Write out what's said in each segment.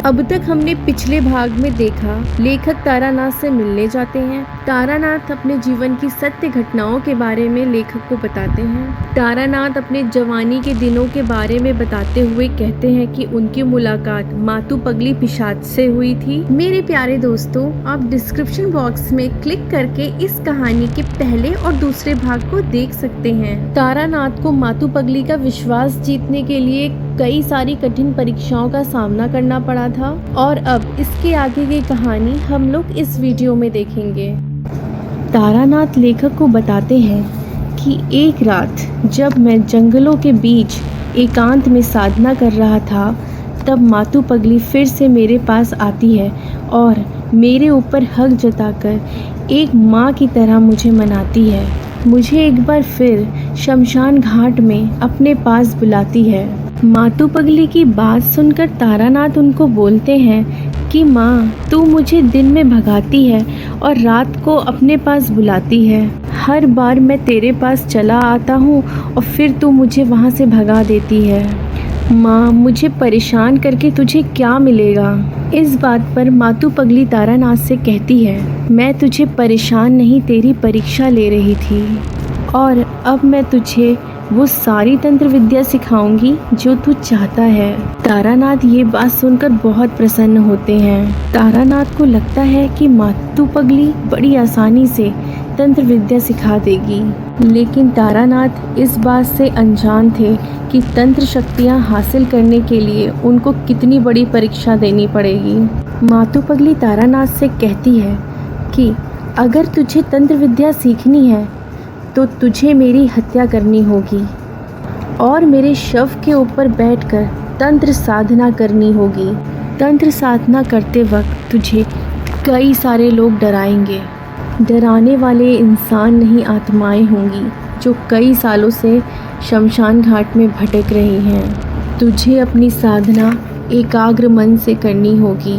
अब तक हमने पिछले भाग में देखा लेखक तारानाथ से मिलने जाते हैं। तारानाथ अपने जीवन की सत्य घटनाओं के बारे में लेखक को बताते हैं। तारानाथ अपने जवानी के दिनों के बारे में बताते हुए कहते हैं कि उनकी मुलाकात मातू पगली पिशाच से हुई थी। मेरे प्यारे दोस्तों, आप डिस्क्रिप्शन बॉक्स में क्लिक करके इस कहानी के पहले और दूसरे भाग को देख सकते हैं। तारानाथ को मातू पगली का विश्वास जीतने के लिए कई सारी कठिन परीक्षाओं का सामना करना पड़ा था और अब इसके आगे की कहानी हम लोग इस वीडियो में देखेंगे। तारानाथ लेखक को बताते हैं कि एक रात जब मैं जंगलों के बीच एकांत में साधना कर रहा था, तब मातू पगली फिर से मेरे पास आती है और मेरे ऊपर हक जताकर एक माँ की तरह मुझे मनाती है। मुझे एक बार फिर शमशान घाट में अपने पास बुलाती है। मातू पगली की बात सुनकर तारानाथ उनको बोलते हैं कि माँ, तू मुझे दिन में भगाती है और रात को अपने पास बुलाती है। हर बार मैं तेरे पास चला आता हूँ और फिर तू मुझे वहाँ से भगा देती है। माँ, मुझे परेशान करके तुझे क्या मिलेगा? इस बात पर मातू पगली तारानाथ से कहती है, मैं तुझे परेशान नहीं, तेरी परीक्षा ले रही थी और अब मैं तुझे वो सारी तंत्र विद्या सिखाऊंगी जो तू चाहता है। तारानाथ ये बात सुनकर बहुत प्रसन्न होते हैं। तारानाथ को लगता है कि मातू पगली बड़ी आसानी से तंत्र विद्या सिखा देगी, लेकिन तारानाथ इस बात से अनजान थे कि तंत्र शक्तियाँ हासिल करने के लिए उनको कितनी बड़ी परीक्षा देनी पड़ेगी। मातू पगली तारानाथ से कहती है कि अगर तुझे तंत्र विद्या सीखनी है तो तुझे मेरी हत्या करनी होगी और मेरे शव के ऊपर बैठकर तंत्र साधना करनी होगी। तंत्र साधना करते वक्त तुझे कई सारे लोग डराएंगे। डराने वाले इंसान नहीं, आत्माएं होंगी जो कई सालों से शमशान घाट में भटक रही हैं। तुझे अपनी साधना एकाग्र मन से करनी होगी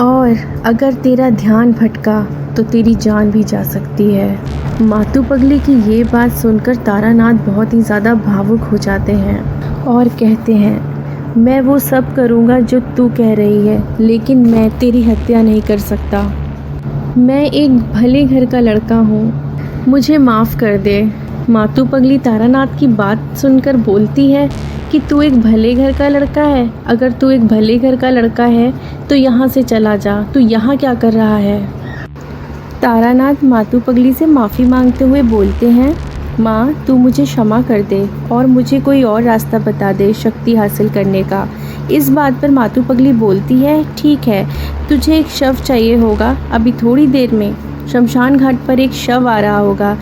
और अगर तेरा ध्यान भटका तो तेरी जान भी जा सकती है। मातू पगली की ये बात सुनकर तारानाथ बहुत ही ज़्यादा भावुक हो जाते हैं और कहते हैं, मैं वो सब करूँगा जो तू कह रही है, लेकिन मैं तेरी हत्या नहीं कर सकता। मैं एक भले घर का लड़का हूँ, मुझे माफ़ कर दे। मातू पगली तारानाथ की बात सुनकर बोलती है कि तू एक भले घर का लड़का है? अगर तू एक भले घर का लड़का है तो यहाँ से चला जा, तू यहाँ क्या कर रहा है? तारानाथ मातू पगली से माफ़ी मांगते हुए बोलते हैं, माँ, तू मुझे क्षमा कर दे और मुझे कोई और रास्ता बता दे शक्ति हासिल करने का। इस बात पर मातू पगली बोलती है, ठीक है, तुझे एक शव चाहिए होगा। अभी थोड़ी देर में शमशान घाट पर एक शव आ रहा होगा,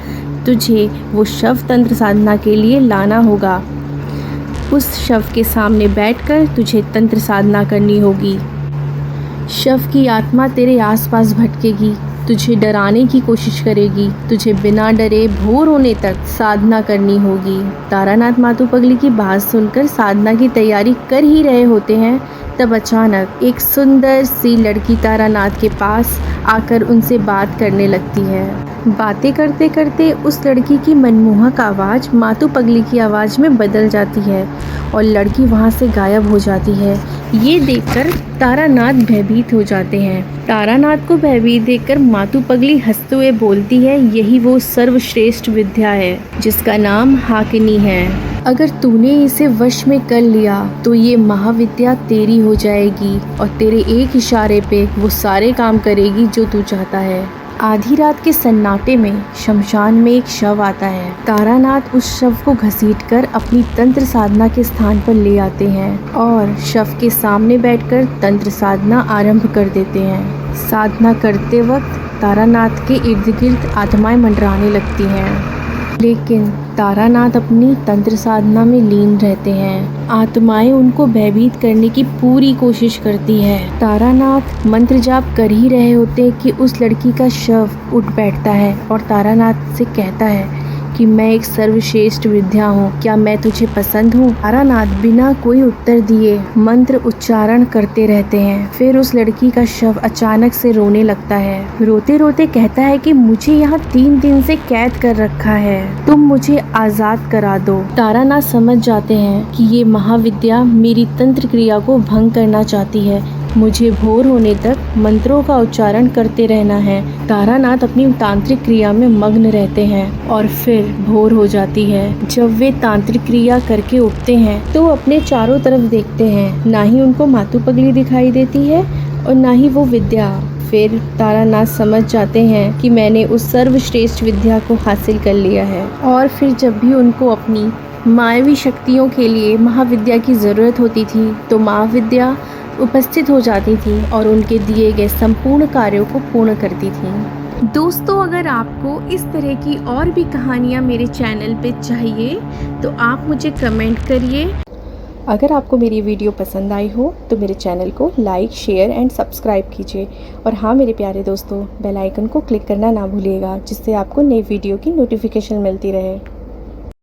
तुझे वो शव तंत्र साधना के लिए लाना होगा। उस शव के सामने बैठकर तुझे तंत्र साधना करनी होगी। शव की आत्मा तेरे आसपास भटकेगी, तुझे डराने की कोशिश करेगी, तुझे बिना डरे भोर होने तक साधना करनी होगी। तारानाथ मातू पगली की बात सुनकर साधना की तैयारी कर ही रहे होते हैं, तब अचानक एक सुंदर सी लड़की तारानाथ के पास आकर उनसे बात करने लगती है। बातें करते करते उस लड़की की मनमोहक आवाज़ मातू पगली की आवाज़ में बदल जाती है और लड़की वहाँ से गायब हो जाती है। ये देखकर तारानाथ भयभीत हो जाते हैं। तारानाथ को भयभीत देखकर मातू पगली हंसते हुए बोलती है, यही वो सर्वश्रेष्ठ विद्या है जिसका नाम हाकिनी है। अगर तूने इसे वश में कर लिया तो ये महाविद्या तेरी हो जाएगी और तेरे एक इशारे पे वो सारे काम करेगी जो तू चाहता है। आधी रात के सन्नाटे में शमशान में एक शव आता है। तारानाथ उस शव को घसीटकर अपनी तंत्र साधना के स्थान पर ले आते हैं और शव के सामने बैठकर तंत्र साधना आरंभ कर देते हैं। साधना करते वक्त तारानाथ के इर्द गिर्द आत्माएं मंडराने लगती हैं, लेकिन तारानाथ अपनी तंत्र साधना में लीन रहते हैं। आत्माएं उनको भयभीत करने की पूरी कोशिश करती है। तारानाथ मंत्र जाप कर ही रहे होते कि उस लड़की का शव उठ बैठता है और तारानाथ से कहता है कि मैं एक सर्वश्रेष्ठ विद्या हूँ, क्या मैं तुझे पसंद हूँ? तारानाथ बिना कोई उत्तर दिए मंत्र उच्चारण करते रहते हैं। फिर उस लड़की का शव अचानक से रोने लगता है। रोते रोते कहता है कि मुझे यहाँ 3 दिन से कैद कर रखा है, तुम मुझे आज़ाद करा दो। तारानाथ समझ जाते हैं कि ये महाविद्या मेरी तंत्र क्रिया को भंग करना चाहती है, मुझे भोर होने तक मंत्रों का उच्चारण करते रहना है। तारानाथ अपनी तांत्रिक क्रिया में मग्न रहते हैं और फिर भोर हो जाती है। जब वे तांत्रिक क्रिया करके उठते हैं तो अपने चारों तरफ देखते हैं। ना ही उनको मातू पगली दिखाई देती है और ना ही वो विद्या। फिर तारानाथ समझ जाते हैं कि मैंने उस सर्वश्रेष्ठ विद्या को हासिल कर लिया है। और फिर जब भी उनको अपनी मायावी शक्तियों के लिए महाविद्या की ज़रूरत होती थी तो महाविद्या उपस्थित हो जाती थी और उनके दिए गए संपूर्ण कार्यों को पूर्ण करती थी। दोस्तों, अगर आपको इस तरह की और भी कहानियाँ मेरे चैनल पे चाहिए तो आप मुझे कमेंट करिए। अगर आपको मेरी वीडियो पसंद आई हो तो मेरे चैनल को लाइक, शेयर एंड सब्सक्राइब कीजिए। और हाँ मेरे प्यारे दोस्तों, बेल आइकन को क्लिक करना ना भूलिएगा, जिससे आपको नई वीडियो की नोटिफिकेशन मिलती रहे।